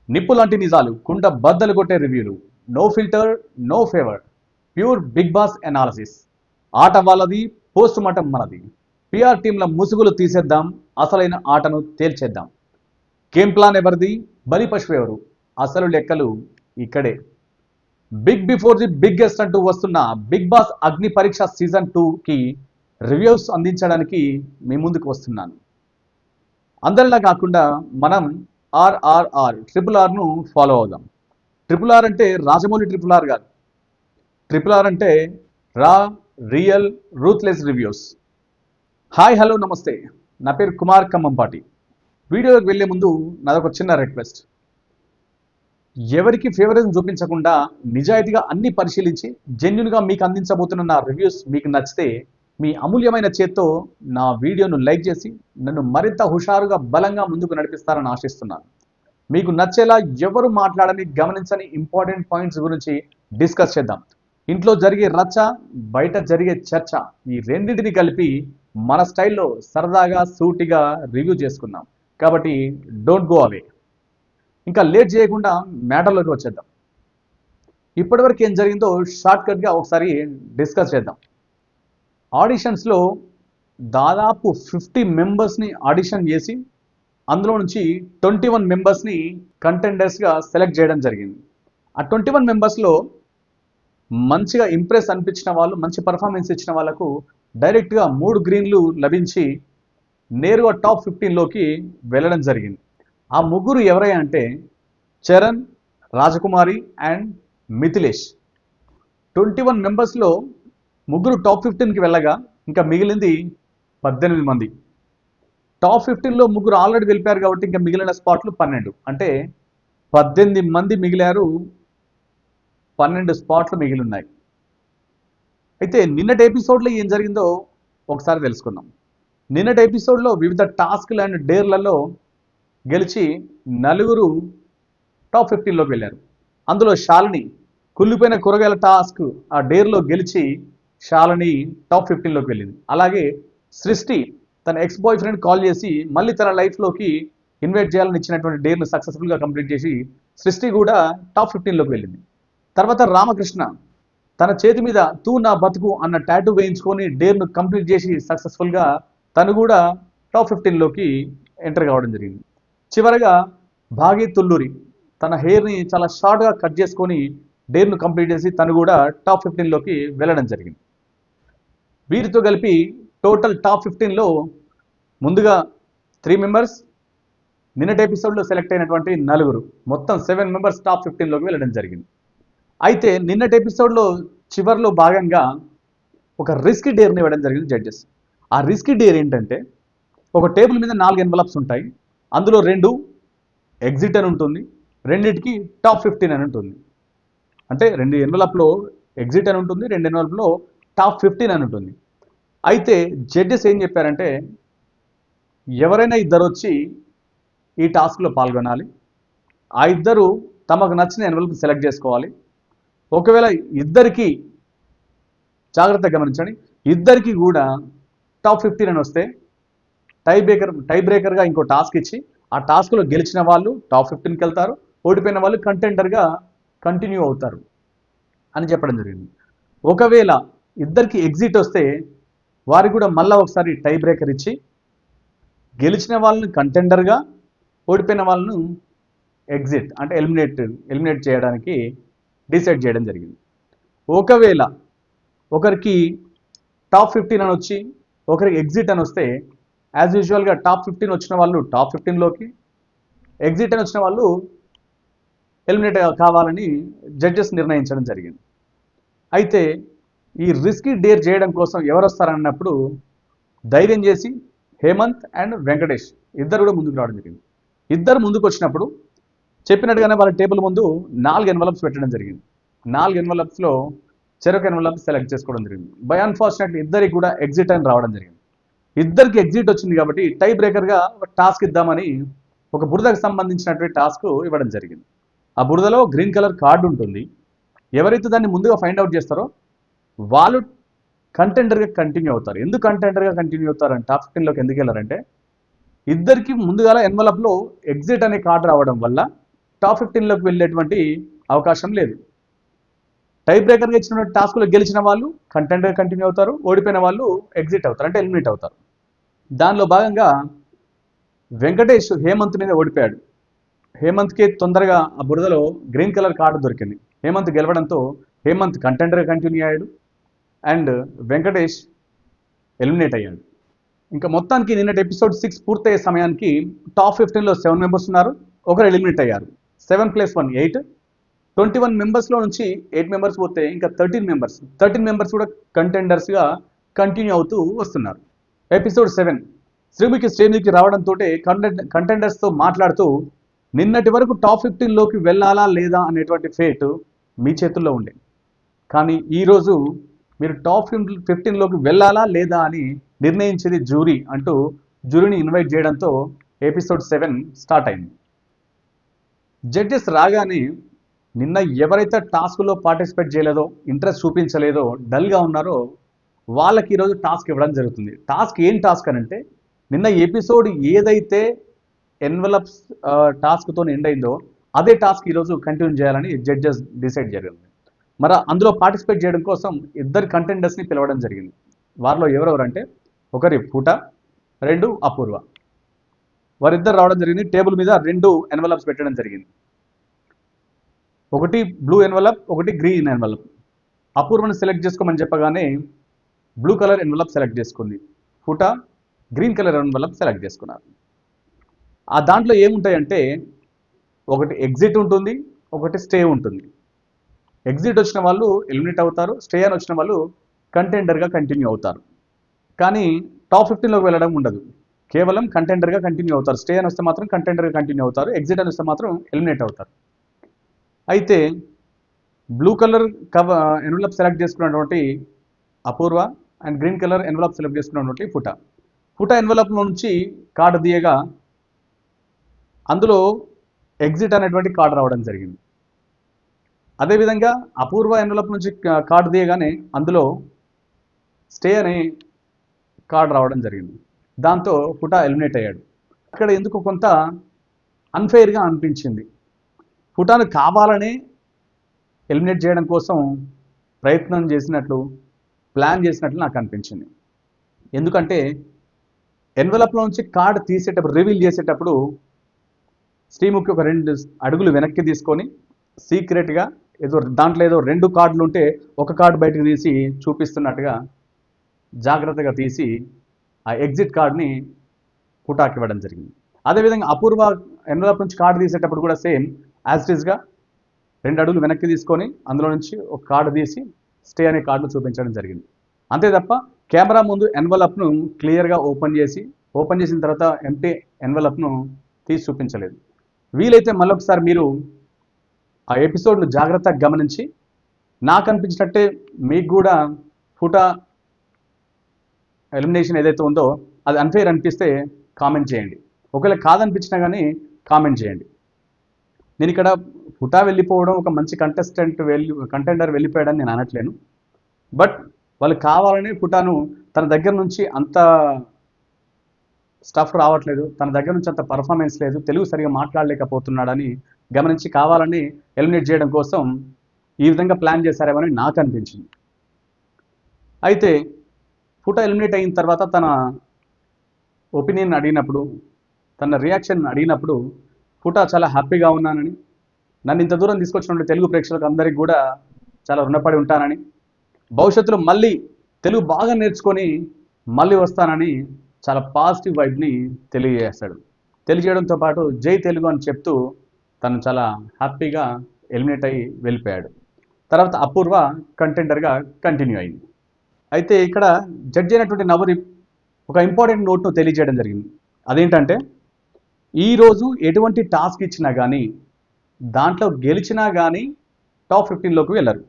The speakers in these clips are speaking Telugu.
నిప్పు లాంటి నిజాలు, కుండ బద్దలు కొట్టే రివ్యూలు, no filter, no favour, pure Bigg Boss analysis. ఆట వాళ్ళది, పోస్ట్ మార్టం మనది. పిఆర్ టీంల ముసుగులు తీసేద్దాం, అసలైన ఆటను తేల్చేద్దాం. గేమ్ ప్లాన్ ఎవరిది, బలి పశువు ఎవరు, అసలు లెక్కలు ఇక్కడే. బిగ్ బిఫోర్ ది బిగ్గెస్ట్ అంటూ వస్తున్న బిగ్ బాస్ అగ్ని పరీక్ష సీజన్ 2కి రివ్యూస్ అందించడానికి మీ ముందుకు వస్తున్నాను. అందరిలా కాకుండా మనం ట్రిపుల్ ఆర్ను ఫాలో అవుదాం. ట్రిపుల్ ఆర్ అంటే రాజమౌళి ట్రిపుల్ ఆర్ కాదు. ట్రిపుల్ ఆర్ అంటే రా, real, ruthless reviews. Hi, hello, నమస్తే. నా పేరు కుమార్ ఖమ్మంపాటి. వీడియోకి వెళ్లే ముందు నాదొక చిన్న రిక్వెస్ట్. ఎవరికి ఫేవరిజం చూపించకుండా నిజాయితీగా అన్ని పరిశీలించి జెన్యున్గా మీకు అందించబోతున్న నా రివ్యూస్ మీకు నచ్చితే మీ అమూల్యమైన చేత్తో నా వీడియోను లైక్ చేసి నన్ను మరింత హుషారుగా బలంగా ముందుకు నడిపిస్తారని ఆశిస్తున్నాను. మీకు నచ్చేలా ఎవరు మాట్లాడని గమనించని ఇంపార్టెంట్ పాయింట్స్ గురించి డిస్కస్ చేద్దాం. ఇంట్లో జరిగే రచ్చ, బయట జరిగే చర్చ, ఈ రెండింటిని కలిపి మన స్టైల్లో సరదాగా సూటిగా రివ్యూ చేసుకుందాం. కాబట్టి డోంట్ గో అవే. ఇంకా లేట్ చేయకుండా మ్యాటర్లోకి వచ్చేద్దాం. ఇప్పటివరకు ఏం జరిగిందో షార్ట్కట్గా ఒకసారి డిస్కస్ చేద్దాం. ఆడిషన్స్లో దాదాపు 50 మెంబర్స్ని ఆడిషన్ చేసి అందులో నుంచి 21 మెంబర్స్ని కంటెండర్స్గా సెలెక్ట్ చేయడం జరిగింది. ఆ 21 మెంబర్స్లో మంచిగా ఇంప్రెస్ అనిపించిన వాళ్ళు, మంచి పర్ఫార్మెన్స్ ఇచ్చిన వాళ్ళకు డైరెక్ట్గా 3 గ్రీన్లు లభించి నేరుగా టాప్ 15లోకి వెళ్ళడం జరిగింది. ఆ ముగ్గురు ఎవరై అంటే చరణ్, రాజకుమారి అండ్ మిథిలేష్. 21 మెంబర్స్లో ముగ్గురు టాప్ 15కి వెళ్ళగా ఇంకా మిగిలింది 18 మంది. టాప్ 15లో ముగ్గురు ఆల్రెడీ వెళ్ళిపోయారు కాబట్టి ఇంకా మిగిలిన స్పాట్లు 12. అంటే 18 మంది మిగిలారు, 12 స్పాట్లు మిగిలి ఉన్నాయి. అయితే నిన్నటి ఎపిసోడ్లో ఏం జరిగిందో ఒకసారి తెలుసుకుందాం. నిన్నటి ఎపిసోడ్లో వివిధ టాస్క్లు అండ్ డేర్లలో గెలిచి 4 టాప్ 15లోకి వెళ్ళారు. అందులో శాలిని కుళ్ళిపోయిన కూరగాయల టాస్క్ ఆ డేర్లో గెలిచి శాలిని టాప్ 15లోకి వెళ్ళింది. అలాగే సృష్టి తన ఎక్స్ బాయ్ ఫ్రెండ్ కాల్ చేసి మళ్ళీ తన లైఫ్లోకి ఇన్వైట్ చేయాలని ఇచ్చినటువంటి డేర్ను సక్సెస్ఫుల్గా కంప్లీట్ చేసి సృష్టి కూడా టాప్ 15లోకి వెళ్ళింది. తర్వాత రామకృష్ణ తన చేతి మీద తూ నా బతుకు అన్న టాటూ వేయించుకొని డేర్ను కంప్లీట్ చేసి సక్సెస్ఫుల్గా తను కూడా టాప్ 15లోకి ఎంటర్ కావడం జరిగింది. చివరగా భాగి తుల్లూరి తన హెయిర్ని చాలా షార్ట్గా కట్ చేసుకొని డేర్ను కంప్లీట్ చేసి తను కూడా టాప్ 15లోకి వెళ్ళడం జరిగింది. వీరితో కలిపి టోటల్ టాప్ 15లో ముందుగా 3 మెంబర్స్, నిన్నటి ఎపిసోడ్లో సెలెక్ట్ అయినటువంటి 4, మొత్తం 7 మెంబర్స్ టాప్ 15లోకి వెళ్ళడం జరిగింది. అయితే నిన్నటి ఎపిసోడ్లో చివరిలో భాగంగా ఒక రిస్కీ డేర్ని ఇవ్వడం జరిగింది జడ్జెస్. ఆ రిస్కీ డేర్ ఏంటంటే ఒక టేబుల్ మీద 4 ఎన్వలప్స్ ఉంటాయి. అందులో 2 ఎగ్జిట్ అని ఉంటుంది, రెండింటికి టాప్ 15 అని ఉంటుంది. అంటే 2 ఎన్వలప్లో ఎగ్జిట్ అని ఉంటుంది, 2 ఎన్వలప్లో టాప్ 15 అని ఉంటుంది. అయితే జడ్జెస్ ఏం చెప్పారంటే ఎవరైనా ఇద్దరు వచ్చి ఈ టాస్క్లో పాల్గొనాలి. ఆ ఇద్దరు తమకు నచ్చిన ఎన్వలప్ సెలెక్ట్ చేసుకోవాలి. ఒకవేళ ఇద్దరికి, జాగ్రత్తగా గమనించండి, ఇద్దరికి కూడా టాప్ 15 అని వస్తే టై బ్రేకర్గా ఇంకో టాస్క్ ఇచ్చి ఆ టాస్క్లో గెలిచిన వాళ్ళు టాప్ 15కి వెళ్తారు, ఓడిపోయిన వాళ్ళు కంటెండర్గా కంటిన్యూ అవుతారు అని చెప్పడం జరిగింది. ఒకవేళ ఇద్దరికి ఎగ్జిట్ వస్తే వారికి కూడా మళ్ళీ ఒకసారి టై బ్రేకర్ ఇచ్చి గెలిచిన వాళ్ళని కంటెండర్గా, ఓడిపోయిన వాళ్ళను ఎగ్జిట్ అంటే ఎలిమినేట్ చేయడానికి డిసైడ్ చేయడం జరిగింది. ఒకవేళ ఒకరికి టాప్ 15 అని వచ్చి ఒకరికి ఎగ్జిట్ అని వస్తే యాజ్ యూజువల్గా టాప్ 15 వచ్చిన వాళ్ళు టాప్ 15లోకి, ఎగ్జిట్ అని వచ్చిన వాళ్ళు ఎలిమినేట్ కావాలని జడ్జెస్ నిర్ణయించడం జరిగింది. అయితే ఈ రిస్కీ డేర్ చేయడం కోసం ఎవరు వస్తారన్నప్పుడు ధైర్యం చేసి హేమంత్ అండ్ వెంకటేష్ ఇద్దరు కూడా ముందుకు రావడం జరిగింది. ఇద్దరు ముందుకు వచ్చినప్పుడు చెప్పినట్టుగానే వాళ్ళ టేబుల్ ముందు 4 ఎన్వలప్స్ పెట్టడం జరిగింది. 4 ఎన్వలప్స్లో చెరొక ఎన్వలప్ సెలెక్ట్ చేసుకోవడం జరిగింది. బై అన్ఫార్చునేట్లీ ఇద్దరికి కూడా ఎగ్జిట్ అని రావడం జరిగింది. ఇద్దరికి ఎగ్జిట్ వచ్చింది కాబట్టి టై బ్రేకర్గా ఒక టాస్క్ ఇద్దామని ఒక బురదకు సంబంధించినటువంటి టాస్క్ ఇవ్వడం జరిగింది. ఆ బురదలో గ్రీన్ కలర్ కార్డు ఉంటుంది. ఎవరైతే దాన్ని ముందుగా ఫైండ్ అవుట్ చేస్తారో వాళ్ళు కంటెండర్గా కంటిన్యూ అవుతారు. ఎందుకు కంటెండర్గా కంటిన్యూ అవుతారంటే టాప్ 15లోకి ఎందుకు వెళ్ళారంటే ఇద్దరికి ముందుగా ఎన్వలప్లో ఎగ్జిట్ అనే కార్డు రావడం వల్ల టాప్ 15లోకి వెళ్ళేటువంటి అవకాశం లేదు. టై బ్రేకర్గా ఇచ్చినటువంటి టాస్క్లో గెలిచిన వాళ్ళు కంటెండర్గా కంటిన్యూ అవుతారు, ఓడిపోయిన వాళ్ళు ఎగ్జిట్ అవుతారు, అంటే ఎలిమినేట్ అవుతారు. దానిలో భాగంగా వెంకటేష్ హేమంత్ మీద ఓడిపోయాడు. హేమంత్కి తొందరగా ఆ బురదలో గ్రీన్ కలర్ కార్డు దొరికింది. హేమంత్ గెలవడంతో హేమంత్ కంటెండర్గా కంటిన్యూ అయ్యాడు అండ్ వెంకటేష్ ఎలిమినేట్ అయ్యాడు. ఇంకా మొత్తానికి నిన్నటి ఎపిసోడ్ 6 పూర్తయ్యే సమయానికి టాప్ 15లో 7 మెంబర్స్ ఉన్నారు, ఒకరు ఎలిమినేట్ అయ్యారు. 7 + 1 8, 21 మెంబర్స్లో నుంచి 8 మెంబర్స్ పోతే ఇంకా 13 మెంబర్స్ కూడా కంటెండర్స్గా కంటిన్యూ అవుతూ వస్తున్నారు. ఎపిసోడ్ 7 శ్రీముఖి స్టేజ్కి రావడంతో కంటెండర్స్తో మాట్లాడుతూ నిన్నటి వరకు టాప్ 15లోకి వెళ్ళాలా లేదా అనేటువంటి ఫేట్ మీ చేతుల్లో ఉండే, కానీ ఈరోజు మీరు టాప్ 15లోకి వెళ్ళాలా లేదా అని నిర్ణయించేది జ్యూరీ అంటూ జ్యూరీని ఇన్వైట్ చేయడంతో ఎపిసోడ్ 7 స్టార్ట్ అయింది. జడ్జెస్ రాగానే నిన్న ఎవరైతే టాస్క్లో పార్టిసిపేట్ చేయలేదో, ఇంట్రెస్ట్ చూపించలేదో, డల్గా ఉన్నారో వాళ్ళకి ఈరోజు టాస్క్ ఇవ్వడం జరుగుతుంది. టాస్క్ ఏం టాస్క్ అని అంటే, నిన్న ఎపిసోడ్ ఏదైతే ఎన్వలప్స్ టాస్క్తో ఎండ్ అయిందో అదే టాస్క్ ఈరోజు కంటిన్యూ చేయాలని జడ్జెస్ డిసైడ్ జరిగింది. మరి అందులో పార్టిసిపేట్ చేయడం కోసం ఇద్దరు కంటెండర్స్ని పిలవడం జరిగింది. వారిలో ఎవరెవరంటే ఒకరి పూట, 2 అపూర్వ. వారిద్దరు రావడం జరిగింది. టేబుల్ మీద 2 ఎన్వలప్స్ పెట్టడం జరిగింది. ఒకటి బ్లూ ఎన్వలప్, ఒకటి గ్రీన్ ఎన్వలప్. అపూర్వని సెలెక్ట్ చేసుకోమని చెప్పగానే బ్లూ కలర్ ఎన్వలప్ సెలెక్ట్ చేసుకుంది. పూట గ్రీన్ కలర్ ఎన్వలప్ సెలెక్ట్ చేసుకున్నారు. ఆ దాంట్లో ఏముంటాయంటే ఒకటి ఎగ్జిట్ ఉంటుంది, ఒకటి స్టే ఉంటుంది. ఎగ్జిట్ వచ్చిన వాళ్ళు ఎలిమినేట్ అవుతారు, స్టే అని వచ్చిన వాళ్ళు కంటెండర్గా కంటిన్యూ అవుతారు. కానీ టాప్ 15లోకి వెళ్ళడం ఉండదు, కేవలం కంటెండర్గా కంటిన్యూ అవుతారు. స్టే అని వస్తే మాత్రం కంటెండర్గా కంటిన్యూ అవుతారు, ఎగ్జిట్ అని వస్తే మాత్రం ఎలిమినేట్ అవుతారు. అయితే బ్లూ కలర్ ఎన్వలప్ సెలెక్ట్ చేసుకున్నటువంటి Apoorva and green colour envelope select చేసుకున్నటువంటి పుట ఎన్వలప్ నుంచి కార్డు తీయగా అందులో ఎగ్జిట్ అనేటువంటి కార్డు రావడం జరిగింది. అదేవిధంగా అపూర్వ ఎన్వలప్ నుంచి కార్డు తీయగానే అందులో స్టే అనే కార్డు రావడం జరిగింది. దాంతో పుట ఎలిమినేట్ అయ్యాడు. అక్కడ ఎందుకు కొంత అన్ఫెయిర్గా అనిపించింది. పుటాను కావాలనే ఎలిమినేట్ చేయడం కోసం ప్రయత్నం చేసినట్లు, ప్లాన్ చేసినట్లు నాకు అనిపించింది. ఎందుకంటే ఎన్వలప్లో నుంచి కార్డు తీసేటప్పుడు, రివీల్ చేసేటప్పుడు శ్రీముఖి ఒక 2 అడుగులు వెనక్కి తీసుకొని సీక్రెట్గా దాంట్లో ఏదో 2 కార్డులు ఉంటే ఒక కార్డు బయటకు తీసి చూపిస్తున్నట్టుగా జాగ్రత్తగా తీసి ఆ ఎగ్జిట్ కార్డ్ని పుటాకి ఇవ్వడం జరిగింది. అదేవిధంగా అపూర్వ ఎన్వలప్ నుంచి కార్డు తీసేటప్పుడు కూడా సేమ్ యాజ్ ఇట్ ఈస్గా 2 అడుగులు వెనక్కి తీసుకొని అందులో నుంచి ఒక కార్డు తీసి స్టే అనే కార్డును చూపించడం జరిగింది. అంతే తప్ప కెమెరా ముందు ఎన్వలప్ను క్లియర్గా ఓపెన్ చేసిన తర్వాత ఎంటీ ఎన్వలప్ను తీసి చూపించలేదు. వీలైతే మళ్ళొకసారి మీరు ఆ ఎపిసోడ్ను జాగ్రత్తగా గమనించి నాకు అనిపించినట్టే మీకు కూడా పుట ఎలిమినేషన్ ఏదైతే ఉందో అది అన్ఫెయిర్ అనిపిస్తే కామెంట్ చేయండి. ఒకవేళ కాదనిపించినా కానీ కామెంట్ చేయండి. నేను ఇక్కడ పుటా వెళ్ళిపోవడం, ఒక మంచి కంటెండర్ వెళ్ళిపోయాడని నేను అనట్లేను. బట్ వాళ్ళు కావాలని పుటాను తన దగ్గర నుంచి అంత స్టఫ్ రావట్లేదు, తన దగ్గర నుంచి అంత పర్ఫార్మెన్స్ లేదు, తెలుగు సరిగా మాట్లాడలేకపోతున్నాడని గమనించి కావాలని ఎలిమినేట్ చేయడం కోసం ఈ విధంగా ప్లాన్ చేశారేమని నాకు అనిపించింది. అయితే పుట ఎలిమినేట్ అయిన తర్వాత తన ఒపీనియన్ అడిగినప్పుడు, తన రియాక్షన్ అడిగినప్పుడు పుట చాలా హ్యాపీగా ఉన్నానని, నన్ను ఇంత దూరం తీసుకొచ్చినటువంటి తెలుగు ప్రేక్షకులకు అందరికీ కూడా చాలా రుణపడి ఉంటానని, భవిష్యత్తులో మళ్ళీ తెలుగు బాగా నేర్చుకొని మళ్ళీ వస్తానని చాలా పాజిటివ్ వైబ్ని తెలియజేయడంతో పాటు జై తెలుగు అని చెప్తూ తను చాలా హ్యాపీగా ఎలిమినేట్ అయ్యి వెళ్ళిపోయాడు. తర్వాత అపూర్వ కంటెండర్గా కంటిన్యూ అయింది. అయితే ఇక్కడ జడ్జి అయినటువంటి నవదీప్ ఒక ఇంపార్టెంట్ నోట్ను తెలియజేయడం జరిగింది. అదేంటంటే ఈరోజు ఎటువంటి టాస్క్ ఇచ్చినా కానీ దాంట్లో గెలిచినా కానీ టాప్ 15లోకి వెళ్ళరు.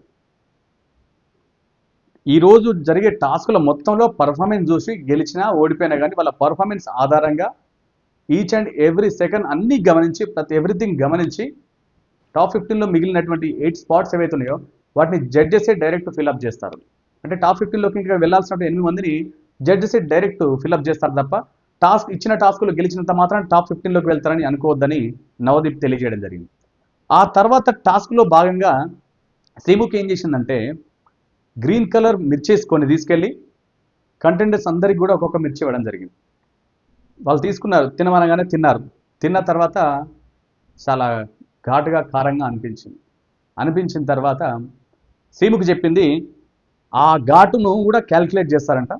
ఈరోజు జరిగే టాస్కుల మొత్తంలో పర్ఫార్మెన్స్ చూసి గెలిచినా ఓడిపోయినా కానీ వాళ్ళ పర్ఫార్మెన్స్ ఆధారంగా ఈచ్ అండ్ ఎవ్రీ సెకండ్ అన్నీ గమనించి, ప్రతి ఎవ్రీథింగ్ గమనించి టాప్ 15లో మిగిలినటువంటి 8 స్పాట్స్ ఏవైతే ఉన్నాయో వాటిని జడ్జెసే డైరెక్ట్ ఫిల్అప్ చేస్తారు. అంటే టాప్ 15లోకి ఇంకా వెళ్ళాల్సినటువంటి 8 మందిని జడ్జెసే డైరెక్ట్ ఫిల్అప్ చేస్తారు తప్ప ఇచ్చిన టాస్కులు గెలిచినంత మాత్రం టాప్ 15లోకి వెళ్తారని అనుకోవద్దని నవదీప్ తెలియజేయడం జరిగింది. ఆ తర్వాత టాస్క్లో భాగంగా శ్రీముఖి ఏం చేసిందంటే గ్రీన్ కలర్ మిర్చేసి కొన్ని తీసుకెళ్ళి కంటెండర్స్ అందరికి కూడా ఒక్కొక్క మిర్చి ఇవ్వడం జరిగింది. వాళ్ళు తీసుకున్నారు, తినమనగానే తిన్నారు. తిన్న తర్వాత చాలా ఘాటుగా కారంగా అనిపించింది. అనిపించిన తర్వాత శ్రీముఖి చెప్పింది ఆ ఘాటును కూడా క్యాల్కులేట్ చేస్తారంట.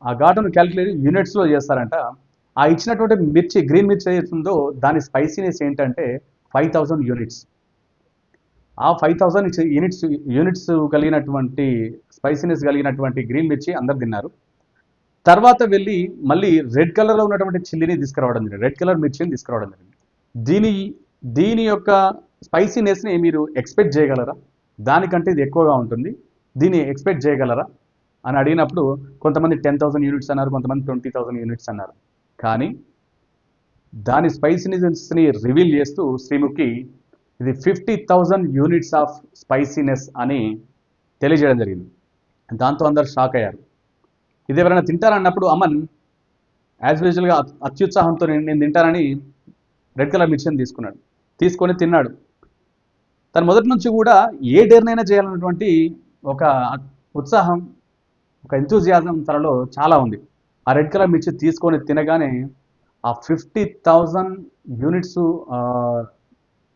ఆ ఘాటును క్యాల్కులేట్ యూనిట్స్లో చేస్తారంట. ఆ ఇచ్చినటువంటి మిర్చి గ్రీన్ మిర్చి ఏదైతుందో దాని స్పైసీనెస్ ఏంటంటే 5000 యూనిట్స్. ఆ 5000 యూనిట్స్ కలిగినటువంటి స్పైసీనెస్ కలిగినటువంటి గ్రీన్ మిర్చి అందరు తిన్నారు. తర్వాత వెళ్ళి మళ్ళీ రెడ్ కలర్లో ఉన్నటువంటి చిల్లీని తీసుకురావడం జరిగింది, రెడ్ కలర్ మిర్చిని తీసుకురావడం జరిగింది. దీని దీని యొక్క స్పైసీనెస్ని మీరు ఎక్స్పెక్ట్ చేయగలరా? దానికంటే ఇది ఎక్కువగా ఉంటుంది, దీన్ని ఎక్స్పెక్ట్ చేయగలరా అని అడిగినప్పుడు కొంతమంది 10,000 యూనిట్స్ అన్నారు, కొంతమంది 20,000 యూనిట్స్ అన్నారు. కానీ దాని స్పైసీనెస్ని రివీల్ చేస్తూ శ్రీముఖి ఇది 50,000 యూనిట్స్ ఆఫ్ స్పైసీనెస్ అని తెలియజేయడం జరిగింది. దాంతో అందరు షాక్ అయ్యారు. ఇది ఎవరైనా తింటారన్నప్పుడు అమన్ యాజ్ యూజువల్గా అత్యుత్సాహంతో నేను తింటానని రెడ్ కలర్ మిర్చిని తీసుకొని తిన్నాడు. తను మొదటి నుంచి కూడా ఏ డేర్నైనా చేయాలన్నటువంటి ఒక ఉత్సాహం, ఒక ఎంతూజియాజం తనలో చాలా ఉంది. ఆ రెడ్ కలర్ మిర్చి తీసుకొని తినగానే ఆ 50,000 యూనిట్స్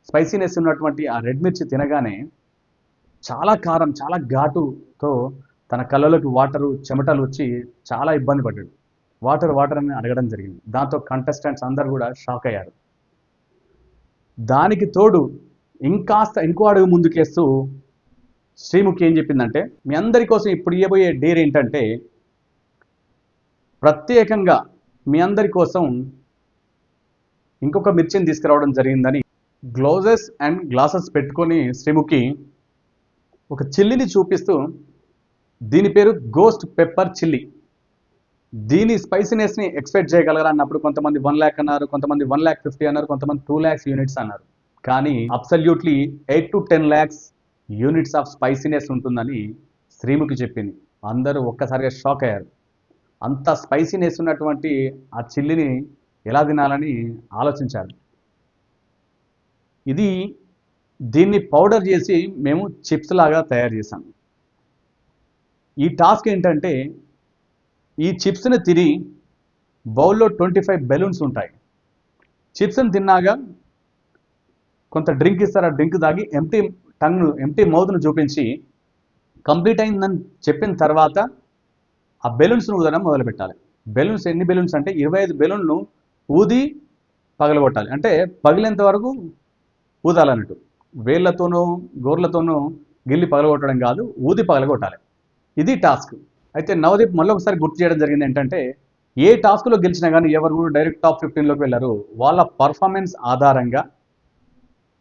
స్పైసీనెస్ ఉన్నటువంటి ఆ రెడ్ మిర్చి తినగానే చాలా కారం, చాలా ఘాటుతో తన కళ్ళలోకి చెమటలు వచ్చి చాలా ఇబ్బంది పడ్డాడు. వాటర్ అని అడగడం జరిగింది. దాంతో కంటెస్టెంట్స్ అందరు కూడా షాక్ అయ్యారు. దానికి తోడు ఇంకో అడుగు ముందుకేస్తూ శ్రీముఖి ఏం చెప్పిందంటే మీ అందరి కోసం ఇప్పుడు ఇవ్వబోయే డేర్ ఏంటంటే ప్రత్యేకంగా మీ అందరి కోసం ఇంకొక మిర్చిని తీసుకురావడం జరిగిందని గ్లౌజెస్ అండ్ గ్లాసెస్ పెట్టుకొని శ్రీముఖి ఒక చిల్లిని చూపిస్తూ దీని పేరు గోస్ట్ పెప్పర్ చిల్లీ, దీని స్పైసీనెస్ని ఎక్స్పెక్ట్ చేయగలరా అన్నప్పుడు కొంతమంది 1 lakh అన్నారు, కొంతమంది 1,50,000 అన్నారు, కొంతమంది 2 lakhs యూనిట్స్ అన్నారు. కానీ absolutely 8 to 10 lakhs units of spiciness ఉంటుందని శ్రీముఖి చెప్పింది. అందరూ ఒక్కసారిగా షాక్ అయ్యారు. అంత స్పైసీనెస్ ఉన్నటువంటి ఆ చిల్లిని ఎలా తినాలని ఆలోచించారు. దీన్ని పౌడర్ చేసి మేము చిప్స్ లాగా తయారు చేశాం. ఈ టాస్క్ ఏంటంటే ఈ చిప్స్ని తిని బౌల్లో 25 బెలూన్స్ ఉంటాయి. చిప్స్ని తిన్నాగా కొంత డ్రింక్ ఇస్తారు, ఆ డ్రింక్ తాగి ఎంటీ మౌత్ను చూపించి కంప్లీట్ అయిందని చెప్పిన తర్వాత ఆ బెలూన్స్ను ఊదడం మొదలుపెట్టాలి. ఎన్ని బెలూన్స్ అంటే 25 బెలూన్లు ఊది పగలగొట్టాలి. అంటే పగిలేంత వరకు ఊదాలన్నట్టు, వేళ్లతోనూ గోర్లతోనూ గిల్లి పగలగొట్టడం కాదు, ఊది పగలగొట్టాలి. ఇది టాస్క్. అయితే నవదీప్ మళ్ళీ ఒకసారి గుర్తు చేయడం జరిగింది ఏంటంటే ఏ టాస్క్లో గెలిచినా కానీ ఎవరు కూడా డైరెక్ట్ టాప్ 15లోకి వెళ్ళారు. వాళ్ళ పర్ఫార్మెన్స్ ఆధారంగా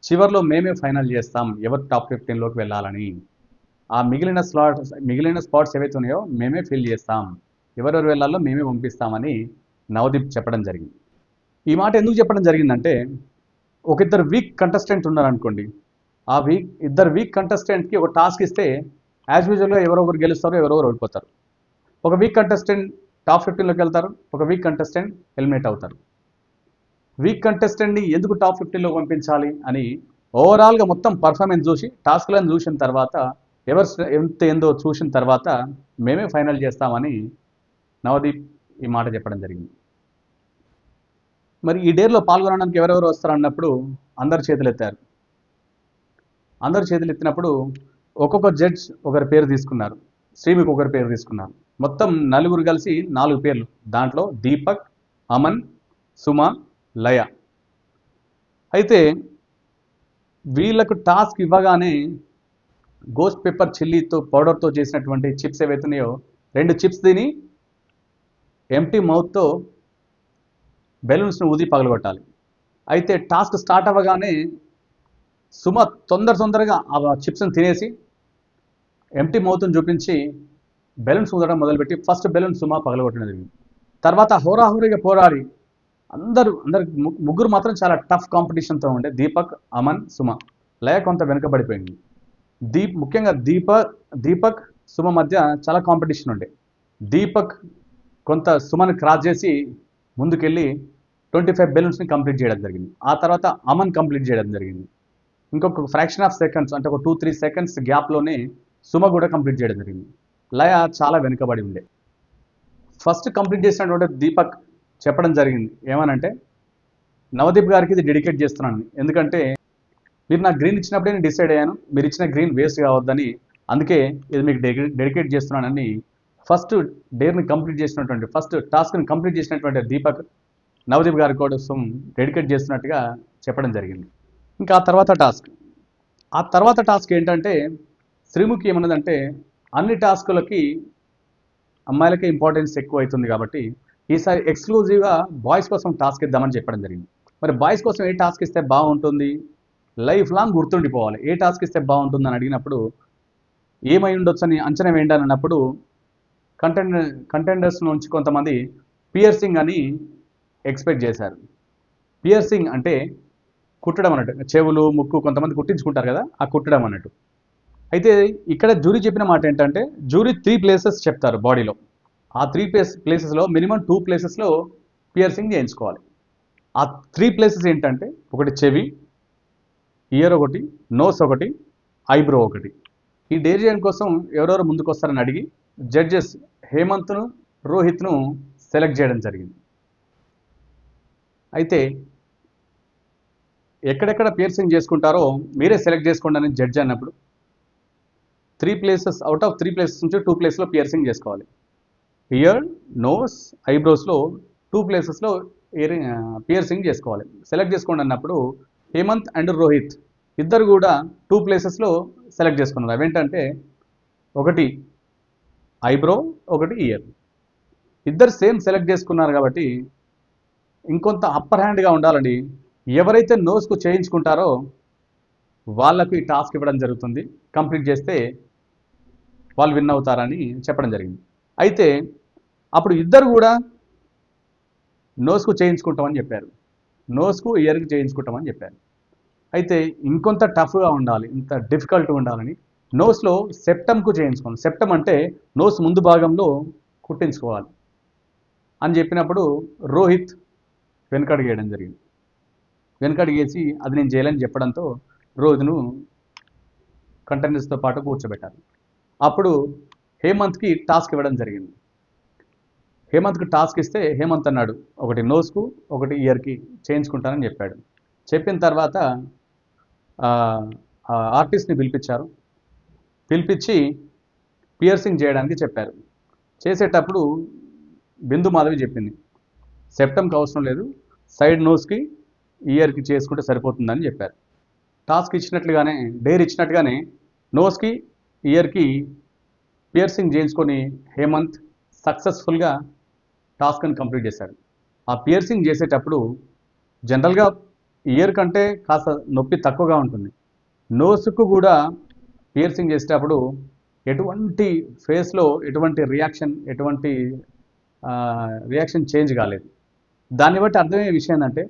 చివరిలో మేమే ఫైనల్ చేస్తాం ఎవరు టాప్ 15లోకి వెళ్ళాలని. ఆ మిగిలిన స్పాట్స్ ఏవైతే ఉన్నాయో మేమే ఫిల్ చేస్తాం, ఎవరెవరు వెళ్ళాలో మేమే పంపిస్తామని నవదీప్ చెప్పడం జరిగింది. ఈ మాట ఎందుకు చెప్పడం జరిగిందంటే ఇద్దరు వీక్ కంటెస్టెంట్ ఉన్నారనుకోండి, ఆ ఇద్దరు వీక్ కంటెస్టెంట్కి ఒక టాస్క్ ఇస్తే యాజ్ యూజువల్గా ఎవరొకరు గెలుస్తారో ఎవరెవరు ఓడిపోతారు. ఒక వీక్ కంటెస్టెంట్ టాప్ 15లోకి వెళ్తారు, ఒక వీక్ కంటెస్టెంట్ ఎలిమినేట్ అవుతారు. వీక్ కంటెస్టెంట్ని ఎందుకు టాప్ 15లోకి పంపించాలి అని ఓవరాల్గా మొత్తం పర్ఫార్మెన్స్ చూసి టాస్క్లను చూసిన తర్వాత ఏందో చూసిన తర్వాత మేమే ఫైనల్ చేస్తామని నవదీప్ ఈ మాట చెప్పడం జరిగింది. మరి ఈ డేర్లో పాల్గొనడానికి ఎవరెవరు వస్తారన్నప్పుడు అందరు చేతులు ఎత్తినప్పుడు ఒక్కొక్క జడ్జ్ ఒకరి పేరు తీసుకున్నారు. శ్రీముఖి ఒకరి పేరు తీసుకున్నారు. మొత్తం నలుగురు కలిసి 4 పేర్లు. దాంట్లో దీపక్, అమన్, సుమ, లయ. అయితే వీళ్ళకు టాస్క్ ఇవ్వగానే గోస్ట్ పెప్పర్ చిల్లీతో పౌడర్తో చేసినటువంటి చిప్స్ ఏవైతున్నాయో 2 చిప్స్ తిని ఎంటీ మౌత్తో బెలూన్స్ను ఊది పగలగొట్టాలి. అయితే టాస్క్ స్టార్ట్ అవ్వగానే సుమ తొందరగా ఆ చిప్స్ని తినేసి ఎంటీ మౌత్ను చూపించి బెలూన్స్ ఊదడం మొదలుపెట్టి ఫస్ట్ బెలూన్ సుమ పగలగొట్టడం జరిగింది. తర్వాత హోరాహోరీగా పోరాడి అందరు ముగ్గురు మాత్రం చాలా టఫ్ కాంపిటీషన్తో ఉండే, దీపక్, అమన్, సుమ. లయ కొంత వెనుకబడిపోయింది. ముఖ్యంగా దీపక్ సుమ మధ్య చాలా కాంపిటీషన్ ఉండే. దీపక్ కొంత సుమని క్రాస్ చేసి ముందుకెళ్ళి 25 బెలూన్స్ని కంప్లీట్ చేయడం జరిగింది. ఆ తర్వాత అమన్ కంప్లీట్ చేయడం జరిగింది. ఇంకొక ఫ్రాక్షన్ ఆఫ్ సెకండ్స్ అంటే ఒక 2-3 సెకండ్స్ గ్యాప్లోనే సుమ కూడా కంప్లీట్ చేయడం జరిగింది. లయ చాలా వెనుకబడి ఉండే. ఫస్ట్ కంప్లీట్ చేసినటువంటి దీపక్ చెప్పడం జరిగింది ఏమనంటే, నవదీప్ గారికి ఇది డెడికేట్ చేస్తున్నాను, ఎందుకంటే మీరు నాకు గ్రీన్ ఇచ్చినప్పుడే నేను డిసైడ్ అయ్యాను, మీరు ఇచ్చిన గ్రీన్ వేస్ట్ కావద్దని, అందుకే ఇది మీకు డెడికేట్ చేస్తున్నానని ఫస్ట్ డేర్ని కంప్లీట్ చేసినటువంటి ఫస్ట్ టాస్క్ని కంప్లీట్ చేసినటువంటి దీపక్ నవదీప్ గారి కోసం డెడికేట్ చేస్తున్నట్టుగా చెప్పడం జరిగింది. ఇంకా ఆ తర్వాత టాస్క్ ఏంటంటే, శ్రీముఖి ఏమన్నదంటే అన్ని టాస్కులకి అమ్మాయిలకే ఇంపార్టెన్స్ ఎక్కువ అవుతుంది కాబట్టి ఈసారి ఎక్స్క్లూజివ్గా బాయ్స్ కోసం టాస్క్ ఇద్దామని చెప్పడం జరిగింది. మరి బాయ్స్ కోసం ఏ టాస్క్ ఇస్తే బాగుంటుంది, లైఫ్ లాంగ్ గుర్తుండిపోవాలి, ఏ టాస్క్ ఇస్తే బాగుంటుంది అని అడిగినప్పుడు ఏమై ఉండొచ్చు అని అంచనా వేయండి అన్నప్పుడు కంటెండర్స్ నుంచి కొంతమంది పియర్సింగ్ అని ఎక్స్పెక్ట్ చేశారు. పియర్సింగ్ అంటే కుట్టడం అన్నట్టు, చెవులు ముక్కు కొంతమంది కుట్టించుకుంటారు కదా, ఆ కుట్టడం అన్నట్టు. అయితే ఇక్కడ జ్యూరీ చెప్పిన మాట ఏంటంటే, జ్యూరీ 3 ప్లేసెస్ చెప్తారు బాడీలో, ఆ 3 ప్లేసెస్లో మినిమం 2 ప్లేసెస్లో పియర్సింగ్ చేయించుకోవాలి. ఆ 3 ప్లేసెస్ ఏంటంటే, ఒకటి చెవి, ఇయర్ ఒకటి, నోస్ ఒకటి, ఐబ్రో ఒకటి. ఈ డేర్ చేయడం కోసం ఎవరెవరు ముందుకు వస్తారని అడిగి జడ్జెస్ హేమంత్ను, రోహిత్ను సెలెక్ట్ చేయడం జరిగింది. అయితే ఎక్కడెక్కడ పియర్సింగ్ చేసుకుంటారో మీరే సెలెక్ట్ చేసుకోండి అని జడ్జి అన్నప్పుడు 3 ప్లేసెస్ అవుట్ ఆఫ్ 3 ప్లేసెస్ నుంచి 2 ప్లేస్లో పియర్సింగ్ చేసుకోవాలి. ఇయర్, నోస్, ఐబ్రోస్లో 2 ప్లేసెస్లో పియర్సింగ్ చేసుకోవాలి. సెలెక్ట్ చేసుకోండి అన్నప్పుడు హేమంత్ అండ్ రోహిత్ ఇద్దరు కూడా 2 ప్లేసెస్లో సెలెక్ట్ చేసుకున్నారు. అవేంటంటే ఒకటి ఐబ్రో, ఒకటి ఇయర్. ఇద్దరు సేమ్ సెలెక్ట్ చేసుకున్నారు కాబట్టి ఇంకొంత అప్పర్ హ్యాండ్గా ఉండాలండి. ఎవరైతే నోస్కు చేయించుకుంటారో వాళ్ళకు ఈ టాస్క్ ఇవ్వడం జరుగుతుంది. కంప్లీట్ చేస్తే వాళ్ళు విన్ అవుతారని చెప్పడం జరిగింది. అయితే అప్పుడు ఇద్దరు కూడా నోస్కు చేయించుకుంటామని చెప్పారు, నోస్కు ఇయర్కి చేయించుకుంటామని చెప్పారు. అయితే ఇంకొంత టఫ్గా ఉండాలి, ఇంత డిఫికల్ట్గా ఉండాలని నోస్లో సెప్టమ్కు చేయించుకోవాలి. సెప్టమ్ అంటే నోస్ ముందు భాగంలో కుట్టించుకోవాలి అని చెప్పినప్పుడు రోహిత్ వెనకడిగేయడం జరిగింది. వెనకడిగేసి అది నేను చేయలేని చెప్పడంతో రోహిత్ను కంటెండర్స్తో పాటు కూర్చోబెట్టారు. అప్పుడు హేమంత్కి టాస్క్ ఇవ్వడం జరిగింది. హేమంత్కి టాస్క్ ఇస్తే హేమంత్ అన్నాడు ఒకటి నోస్కు, ఒకటి ఇయర్కి చేయించుకుంటానని చెప్పాడు. చెప్పిన తర్వాత ఆర్టిస్ట్ని పిలిపించారు. పిలిపించి పియర్సింగ్ చేయడానికి చెప్పారు. చేసేటప్పుడు బిందు మాధవి చెప్పింది సెప్టమ్కి అవసరం లేదు, సైడ్ నోస్కి ఇయర్కి చేసుకుంటే సరిపోతుందని చెప్పారు. టాస్క్ ఇచ్చినట్లుగానే, డేర్ ఇచ్చినట్టుగానే నోస్కి ఇయర్కి పియర్సింగ్ చేయించుకొని హేమంత్ సక్సెస్ఫుల్గా టాస్క్ని కంప్లీట్ చేశాడు. ఆ పియర్సింగ్ చేసేటప్పుడు జనరల్గా ఇయర్ కంటే కాస్త నొప్పి తక్కువగా ఉంటుంది. నోస్కు కూడా పియర్సింగ్ చేసేటప్పుడు ఎటువంటి ఫేస్లో ఎటువంటి రియాక్షన్ చేంజ్ కాలేదు. దాన్ని బట్టి అర్థమయ్యే విషయం ఏంటంటే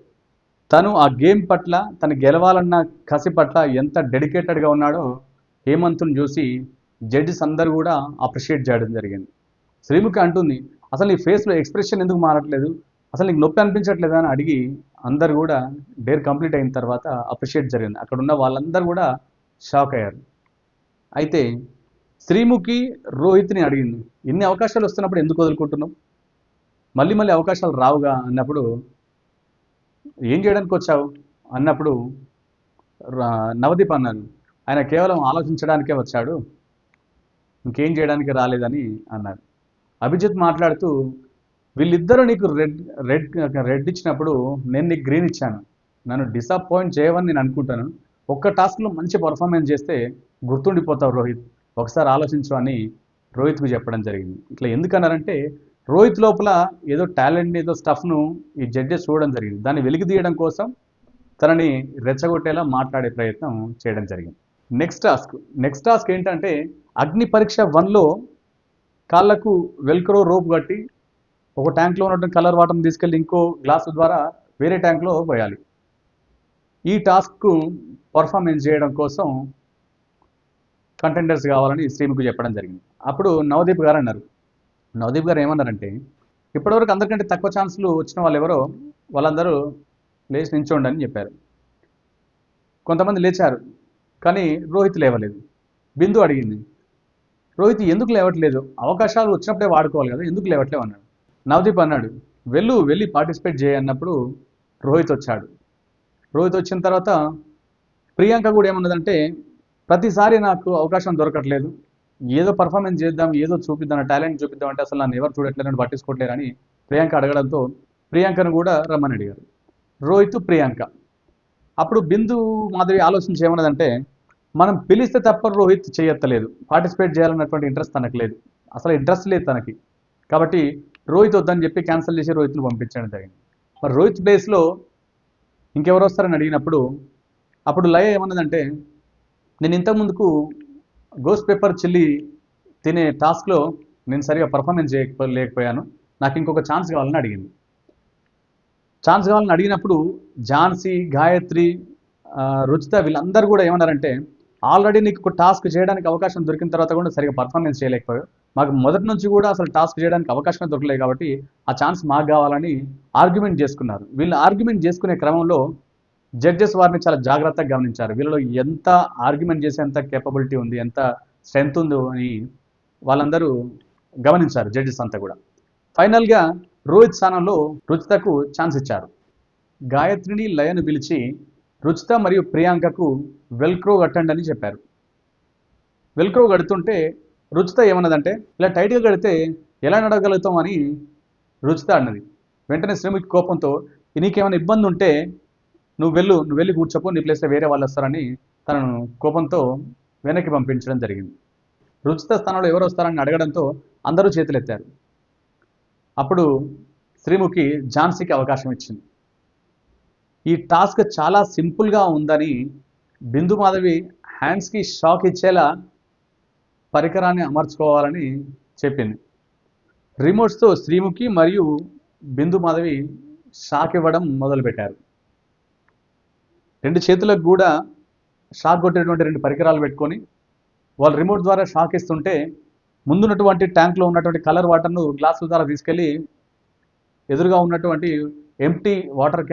తను ఆ గేమ్ పట్ల, తను గెలవాలన్న కసి పట్ల ఎంత డెడికేటెడ్గా ఉన్నాడో హేమంత్ను చూసి జడ్జెస్ అందరూ కూడా అప్రిషియేట్ చేయడం జరిగింది. శ్రీముఖి అంటుంది అసలు నీ ఫేస్లో ఎక్స్ప్రెషన్ ఎందుకు మారట్లేదు, అసలు నీకు నొప్పి అనిపించట్లేదా అని అడిగి అందరు కూడా డేర్ కంప్లీట్ అయిన తర్వాత అప్రిషియేట్ జరిగింది. అక్కడ ఉన్న వాళ్ళందరూ కూడా షాక్ అయ్యారు. అయితే శ్రీముఖి రోహిత్ని అడిగింది ఇన్ని అవకాశాలు వస్తున్నప్పుడు ఎందుకు వదులుకుంటున్నావు, మళ్ళీ మళ్ళీ అవకాశాలు రావుగా అన్నప్పుడు ఏం చేయడానికి వచ్చావు అన్నప్పుడు నవదీప్ అన్నాను ఆయన కేవలం ఆలోచించడానికే వచ్చాడు, ఇంకేం చేయడానికి రాలేదని అన్నారు. అభిజిత్ మాట్లాడుతూ వీళ్ళిద్దరూ నీకు రెడ్ ఇచ్చినప్పుడు నేను నీకు గ్రీన్ ఇచ్చాను, నన్ను డిసప్పాయింట్ చేయవని నేను అనుకుంటాను, ఒక్క టాస్క్లో మంచి పర్ఫార్మెన్స్ చేస్తే గుర్తుండిపోతావు రోహిత్, ఒకసారి ఆలోచించు అని రోహిత్కు చెప్పడం జరిగింది. ఇట్లా ఎందుకన్నారంటే రోహిత్ లోపల ఏదో టాలెంట్, ఏదో స్టఫ్ను ఈ జడ్జెస్ చూడడం జరిగింది. దాన్ని వెలికి తీయడం కోసం తనని రెచ్చగొట్టేలా మాట్లాడే ప్రయత్నం చేయడం జరిగింది. నెక్స్ట్ టాస్క్ ఏంటంటే అగ్ని పరీక్ష 1లో కాళ్ళకు వెల్క్రో రోప్ కట్టి ఒక ట్యాంక్లో ఉన్నటువంటి కలర్ వాటర్ని తీసుకెళ్ళి ఇంకో గ్లాసు ద్వారా వేరే ట్యాంక్లో పోయాలి. ఈ టాస్క్ పర్ఫార్మెన్స్ చేయడం కోసం కంటెండర్స్ కావాలని శ్రీముఖి చెప్పడం జరిగింది. అప్పుడు నవదీప్ గారు అన్నారు. నవదీప్ గారు ఏమన్నారంటే ఇప్పటివరకు అందరికంటే తక్కువ ఛాన్సులు వచ్చిన వాళ్ళు ఎవరో వాళ్ళందరూ లేచి నించోండి అని చెప్పారు. కొంతమంది లేచారు, కానీ రోహిత్ లేవలేదు. బిందు అడిగింది, రోహిత్ ఎందుకు లేవట్లేదు, అవకాశాలు వచ్చినప్పుడే వాడుకోవాలి కదా, ఎందుకు లేవట్లేవు అన్నాడు. నవదీప్ అన్నాడు, వెళ్ళి పార్టిసిపేట్ చేయి అన్నప్పుడు రోహిత్ వచ్చాడు. రోహిత్ వచ్చిన తర్వాత ప్రియాంక కూడా ఏమన్నదంటే, ప్రతిసారి నాకు అవకాశం దొరకట్లేదు, ఏదో పర్ఫార్మెన్స్ చేద్దాం, ఏదో చూపిద్దాం, టాలెంట్ చూపిద్దాం అంటే అసలు నన్ను ఎవరు చూడట్లేదు, నన్ను పట్టించుకోవట్లేరు అని ప్రియాంక అడగడంతో ప్రియాంకను కూడా రమ్మని అడిగారు. రోహిత్, ప్రియాంక. అప్పుడు బిందు మాధవి ఆలోచించి ఏమన్నదంటే, మనం పిలిస్తే తప్ప రోహిత్ చేయత్తలేదు, పార్టిసిపేట్ చేయాలన్నటువంటి ఇంట్రెస్ట్ తనకు లేదు, అసలు ఇంట్రెస్ట్ లేదు తనకి, కాబట్టి రోహిత్ వద్దని చెప్పి క్యాన్సిల్ చేసి రోహిత్ను పంపించడం జరిగింది. మరి రోహిత్ ప్లేస్లో ఇంకెవరు వస్తారని అడిగినప్పుడు అప్పుడు లయ ఏమన్నదంటే, నేను ఇంతకుముందుకు గోస్ట్ పేపర్ చిల్లీ తినే టాస్క్లో నేను సరిగా పర్ఫార్మెన్స్ లేకపోయాను, నాకు ఇంకొక ఛాన్స్ కావాలని అడిగింది. ఛాన్స్ కావాలని అడిగినప్పుడు ఝాన్సీ, గాయత్రి, రుచిత వీళ్ళందరూ కూడా ఏమన్నారంటే, ఆల్రెడీ నీకు ఒక టాస్క్ చేయడానికి అవకాశం దొరికిన తర్వాత కూడా సరిగా పర్ఫార్మెన్స్ చేయలేకపోయావు, మాకు మొదటి నుంచి కూడా అసలు టాస్క్ చేయడానికి అవకాశం దొరకలేదు, కాబట్టి ఆ ఛాన్స్ మాకు కావాలని ఆర్గ్యుమెంట్ చేసుకున్నారు. వీళ్ళు ఆర్గ్యుమెంట్ చేసుకునే క్రమంలో జడ్జెస్ వారిని చాలా జాగ్రత్తగా గమనించారు. వీళ్ళలో ఎంత ఆర్గ్యుమెంట్ చేసేంత కేపబిలిటీ ఉంది, ఎంత స్ట్రెంగ్త్ ఉందో అని వాళ్ళందరూ గమనించారు, జడ్జెస్ అంతా కూడా. ఫైనల్గా రోహిత్ స్థానంలో రుచితకు ఛాన్స్ ఇచ్చారు. గాయత్రిని, లయను పిలిచి రుచిత మరియు ప్రియాంకకు వెల్క్రో కట్టండి అని చెప్పారు. వెల్క్రో కడుతుంటే రుచిత ఏమన్నదంటే, ఇలా టైట్గా కడితే ఎలా నడవగలుగుతాం అని రుచిత అన్నది. వెంటనే శ్రీముఖి కోపంతో, నీకేమైనా ఇబ్బంది ఉంటే నువ్వు వెళ్ళి కూర్చోపో, నీ ప్లేస్లో వేరే వాళ్ళు వస్తారని తనను కోపంతో వెనక్కి పంపించడం జరిగింది. రుచిత స్థానంలో ఎవరు వస్తారని అడగడంతో అందరూ చేతులెత్తారు. అప్పుడు శ్రీముఖి ఝాన్సీకి అవకాశం ఇచ్చింది. ఈ టాస్క్ చాలా సింపుల్గా ఉందని బిందు మాధవి హ్యాండ్స్కి షాక్ ఇచ్చేలా పరికరాన్ని అమర్చుకోవాలని చెప్పింది. రిమోట్స్తో శ్రీముఖి మరియు బిందు మాధవి షాక్ ఇవ్వడం మొదలుపెట్టారు. 2 చేతులకు కూడా షాక్ కొట్టేటువంటి 2 పరికరాలు పెట్టుకొని వాళ్ళు రిమోట్ ద్వారా షాక్ ఇస్తుంటే ముందున్నటువంటి ట్యాంక్లో ఉన్నటువంటి కలర్ వాటర్ను గ్లాసుల ద్వారా తీసుకెళ్ళి ఎదురుగా ఉన్నటువంటి ఎంప్టీ వాటర్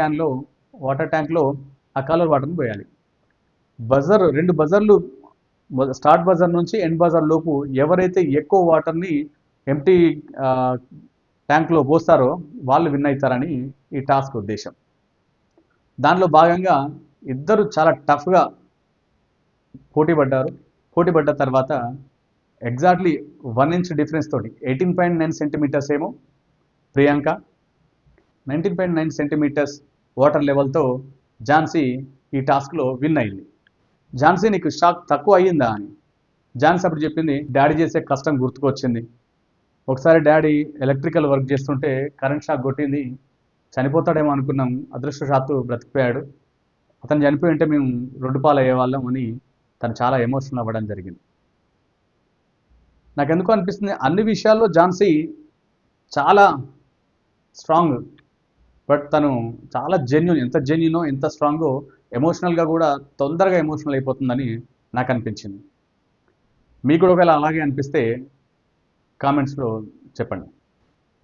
ట్యాంక్లో ఆ కలర్ వాటర్ను పోయాలి. 2 బజర్లు, స్టార్ట్ బజర్ నుంచి ఎండ్ బజర్ లోపు ఎవరైతే ఎక్కువ వాటర్ని ఎంప్టీ ట్యాంక్లో పోస్తారో వాళ్ళు విన్ అవుతారని ఈ టాస్క్ ఉద్దేశం. దానిలో భాగంగా ఇద్దరు చాలా టఫ్గా పోటీపడ్డ తర్వాత ఎగ్జాక్ట్లీ 1 ఇంచ్ డిఫరెన్స్ తోటి 18.9 సెంటీమీటర్స్ ఏమో ప్రియాంక, 19.9 సెంటీమీటర్స్ వాటర్ లెవెల్తో ఝాన్సీ ఈ టాస్క్లో విన్ అయింది. ఝాన్సీ, నీకు షాక్ తక్కువ అయ్యిందా అని ఝాన్సీ అప్పుడు చెప్పింది, డాడీ చేసే కష్టం గుర్తుకొచ్చింది, ఒకసారి డాడీ ఎలక్ట్రికల్ వర్క్ చేస్తుంటే కరెంట్ షాక్ కొట్టింది, చనిపోతాడేమో అనుకున్నాం, అదృష్టశాత్తు బ్రతికిపోయాడు, అతను చనిపోయి ఉంటే మేము రోడ్డు పాలు అయ్యేవాళ్ళం అని తను చాలా ఎమోషనల్ అవ్వడం జరిగింది. నాకు ఎందుకు అనిపిస్తుంది, అన్ని విషయాల్లో ఝాన్సీ చాలా స్ట్రాంగ్, బట్ తను చాలా ఎంత జెన్యునో ఎంత స్ట్రాంగో ఎమోషనల్గా కూడా తొందరగా ఎమోషనల్ అయిపోతుందని నాకు అనిపించింది. మీకు కూడా ఒకవేళ అలాగే అనిపిస్తే కామెంట్స్లో చెప్పండి.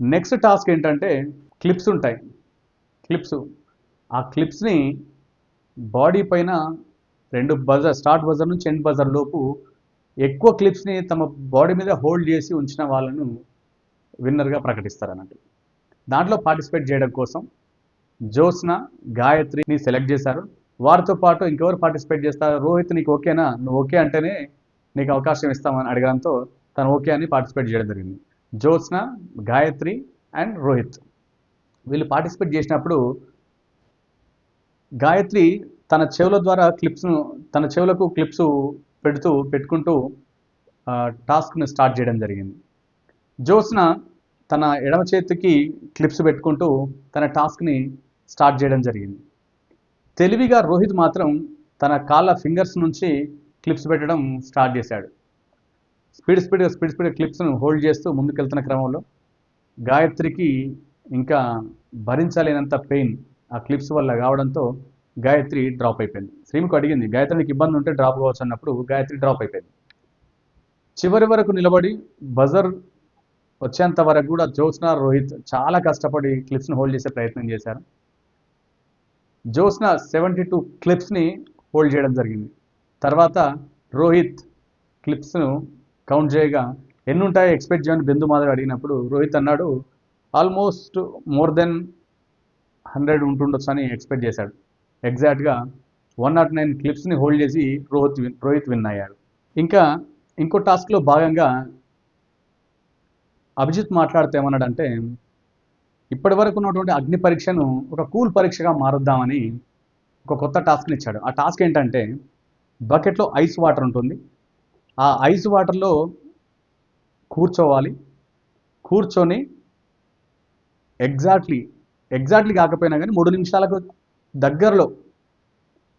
నెక్స్ట్ టాస్క్ ఏంటంటే, క్లిప్స్ ఉంటాయి. ఆ క్లిప్స్ని బాడీ పైన 2 బజర్, స్టార్ట్ బజర్ నుంచి ఎండ్ బజర్ లోపు ఎక్కువ క్లిప్స్ని తమ బాడీ మీద హోల్డ్ చేసి ఉంచిన వాళ్ళను విన్నర్గా ప్రకటిస్తారు అన్నట్టు. దాంట్లో పార్టిసిపేట్ చేయడం కోసం జ్యోత్స్న, గాయత్రిని సెలెక్ట్ చేశారు. వారితో పాటు ఇంకెవరు పార్టిసిపేట్ చేస్తారు, రోహిత్ నీకు ఓకేనా, నువ్వు ఓకే అంటేనే నీకు అవకాశం ఇస్తామని అడగడంతో తను ఓకే అని పార్టిసిపేట్ చేయడం జరిగింది. జ్యోత్స్న, గాయత్రి అండ్ రోహిత్ వీళ్ళు పార్టిసిపేట్ చేసినప్పుడు గాయత్రి తన చెవులకు క్లిప్స్ పెట్టుకుంటూ టాస్క్ను స్టార్ట్ చేయడం జరిగింది. జ్యోత్స్న తన ఎడమ చేతికి క్లిప్స్ పెట్టుకుంటూ తన టాస్క్ని స్టార్ట్ చేయడం జరిగింది. తెలివిగా రోహిత్ మాత్రం తన కాళ్ళ ఫింగర్స్ నుంచి క్లిప్స్ పెట్టడం స్టార్ట్ చేశాడు. స్పీడ్గా క్లిప్స్ను హోల్డ్ చేస్తూ ముందుకెళ్తున్న క్రమంలో గాయత్రికి ఇంకా భరించలేనంత పెయిన్ ఆ క్లిప్స్ వల్ల కావడంతో గాయత్రి డ్రాప్ అయిపోయింది. శ్రీముఖి అడిగింది, గాయత్రికి ఇబ్బంది ఉంటే డ్రాప్ కావచ్చు అన్నప్పుడు గాయత్రి డ్రాప్ అయిపోయింది. చివరి వరకు నిలబడి బజర్ వచ్చేంత వరకు కూడా జ్యోత్స్న, రోహిత్ చాలా కష్టపడి క్లిప్స్ని హోల్డ్ చేసే ప్రయత్నం చేశారు. జ్యోత్స్న 72 క్లిప్స్ని హోల్డ్ చేయడం జరిగింది. తర్వాత రోహిత్ క్లిప్స్ను కౌంట్ చేయగా ఎన్ని ఉంటాయో ఎక్స్పెక్ట్ చేయని బిందు మాధవ్ అడిగినప్పుడు రోహిత్ అన్నాడు ఆల్మోస్ట్ మోర్ దెన్ 100 ఉంటుండొచ్చు అని ఎక్స్పెక్ట్ చేశాడు. ఎగ్జాక్ట్గా 109 క్లిప్స్ని హోల్డ్ చేసి రోహిత్ విన్ అయ్యాడు. ఇంకా ఇంకో టాస్క్లో భాగంగా అభిజిత్ మాట్లాడుతూ ఏమన్నాడంటే ఇప్పటి వరకు ఉన్నటువంటి అగ్ని పరీక్షను ఒక కూల్ పరీక్షగా మారుద్దామని ఒక కొత్త టాస్క్ని ఇచ్చాడు. ఆ టాస్క్ ఏంటంటే బకెట్లో ఐస్ వాటర్ ఉంటుంది. ఆ ఐస్ వాటర్లో కూర్చోవాలి. కూర్చొని ఎగ్జాక్ట్లీ కాకపోయినా కానీ 3 నిమిషాలకు దగ్గరలో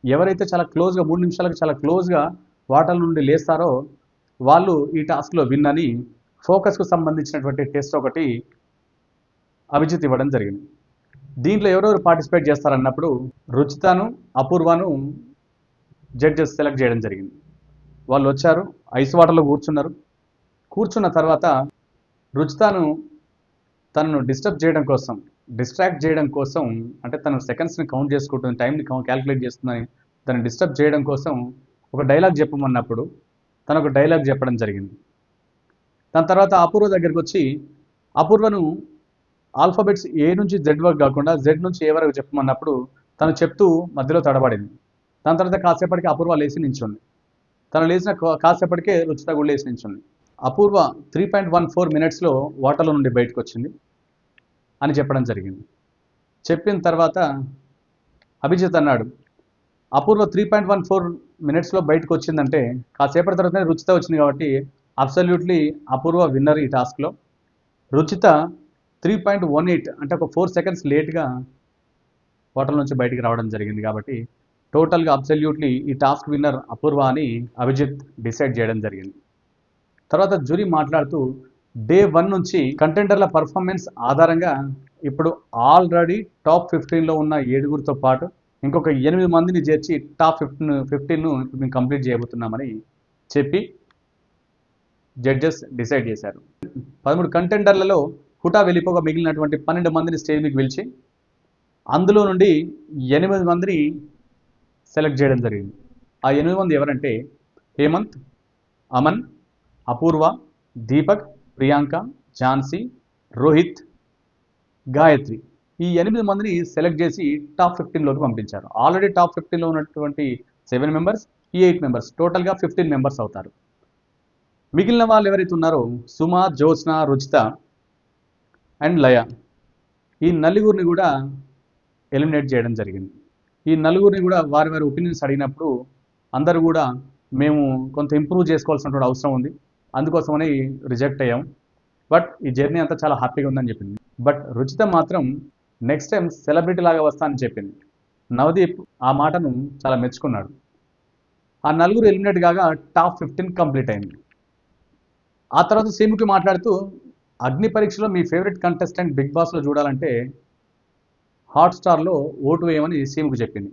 ఎవరైతే చాలా క్లోజ్గా 3 నిమిషాలకు చాలా క్లోజ్గా వాటర్ నుండి లేస్తారో వాళ్ళు ఈ టాస్క్లో విన్ అని ఫోకస్కు సంబంధించినటువంటి టెస్ట్ ఒకటి అభిజిత్ ఇవ్వడం జరిగింది. దీంట్లో ఎవరెవరు పార్టిసిపేట్ చేస్తారన్నప్పుడు రుచితను అపూర్వను జడ్జెస్ సెలెక్ట్ చేయడం జరిగింది. వాళ్ళు వచ్చారు, ఐస్ వాటర్లో కూర్చున్నారు. కూర్చున్న తర్వాత రుచితను తనను డిస్ట్రాక్ట్ చేయడం కోసం అంటే తను సెకండ్స్ని కౌంట్ చేసుకుంటుంది, టైంని క్యాలిక్యులేట్ చేస్తుందని తను డిస్టర్బ్ చేయడం కోసం ఒక డైలాగ్ చెప్పమన్నప్పుడు తను ఒక డైలాగ్ చెప్పడం జరిగింది. దాని తర్వాత అపూర్వ దగ్గరికి వచ్చి అపూర్వను ఆల్ఫాబెట్స్ ఏ నుంచి జెడ్ వరకు కాకుండా జెడ్ నుంచి ఏ వరకు చెప్పమన్నప్పుడు తను చెప్తూ మధ్యలో తడబడింది. దాని తర్వాత కాసేపటికి అపూర్వ లేచి నించుంది. తను లేచిన కాసేపటికే రుచిత కూడా లేచి నించుంది. అపూర్వ 3.14 మినిట్స్లో వాటర్లో నుండి బయటకు వచ్చింది అని చెప్పడం జరిగింది. చెప్పిన తర్వాత అభిజిత్ అన్నాడు అపూర్వ 3.14 మినిట్స్లో బయటకు వచ్చిందంటే కాసేపటి తర్వాతనే రుచిత వచ్చింది కాబట్టి అబ్సల్యూట్లీ అపూర్వ విన్నర్ ఈ టాస్క్లో. రుచిత 3.18 అంటే ఒక 4 సెకండ్స్ లేట్గా వాటర్ నుంచి బయటికి రావడం జరిగింది కాబట్టి టోటల్గా అబ్సల్యూట్లీ ఈ టాస్క్ విన్నర్ అపూర్వ అని అభిజిత్ డిసైడ్ చేయడం జరిగింది. తర్వాత జ్యూరీ మాట్లాడుతూ డే 1 నుంచి కంటెండర్ల పర్ఫార్మెన్స్ ఆధారంగా ఇప్పుడు ఆల్రెడీ టాప్ 15లో ఉన్న 7గురితో పాటు ఇంకొక 8 మందిని చేర్చి టాప్ 15ను ఇప్పుడు మేము కంప్లీట్ చేయబోతున్నామని చెప్పి జడ్జెస్ డిసైడ్ చేశారు. 13 కంటెండర్లలో హుటా వెళ్ళిపోగా మిగిలినటువంటి 12 మందిని స్టేజ్ మీకు పిలిచి అందులో నుండి 8 మందిని సెలెక్ట్ చేయడం జరిగింది. ఆ 8 మంది ఎవరంటే హేమంత్, అమన్, అపూర్వ, దీపక్, ప్రియాంక, ఝాన్సీ, రోహిత్, గాయత్రి ఈ 8 మందిని సెలెక్ట్ చేసి టాప్ 15లోకి పంపించారు. ఆల్రెడీ టాప్ 15లో ఉన్నటువంటి 7 మెంబర్స్, ఈ 8 మెంబర్స్ టోటల్గా 15 మెంబర్స్ అవుతారు. మిగిలిన వాళ్ళు ఎవరైతే ఉన్నారో సుమ, జ్యోత్స్న, రుచిత అండ్ లయ ఈ నలుగురిని కూడా ఎలిమినేట్ చేయడం జరిగింది. ఈ నలుగురిని కూడా వారి ఒపీనియన్స్ అడిగినప్పుడు అందరూ కూడా మేము కొంత ఇంప్రూవ్ చేసుకోవాల్సినటువంటి అవసరం ఉంది, అందుకోసమని రిజెక్ట్ అయ్యాం. బట్ ఈ జర్నీ అంతా చాలా హ్యాపీగా ఉందని చెప్పింది. బట్ రుచిత మాత్రం నెక్స్ట్ టైం సెలబ్రిటీ లాగా వస్తా అని చెప్పింది. నవదీప్ ఆ మాటను చాలా మెచ్చుకున్నాడు. ఆ నలుగురు ఎలిమినేట్ కాగా టాప్ 15 కంప్లీట్ అయింది. ఆ తర్వాత సీముకి మాట్లాడుతూ అగ్ని పరీక్షలో మీ ఫేవరెట్ కంటెస్టెంట్ బిగ్ బాస్లో చూడాలంటే హాట్స్టార్లో ఓటు వేయమని సీముకు చెప్పింది.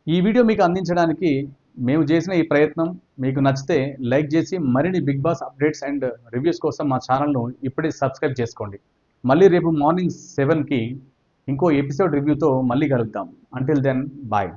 ఈ వీడియో మీకు అందించడానికి మేము చేసిన ఈ ప్రయత్నం మీకు నచ్చితే లైక్ చేసి మరిన్ని Bigg Boss updates and reviews కోసం మా ఛానల్ను ఇప్పుడే సబ్స్క్రైబ్ చేసుకోండి. మళ్ళీ రేపు మార్నింగ్ 7కి ఇంకో ఎపిసోడ్ రివ్యూతో మళ్ళీ కలుద్దాం. Until then bye.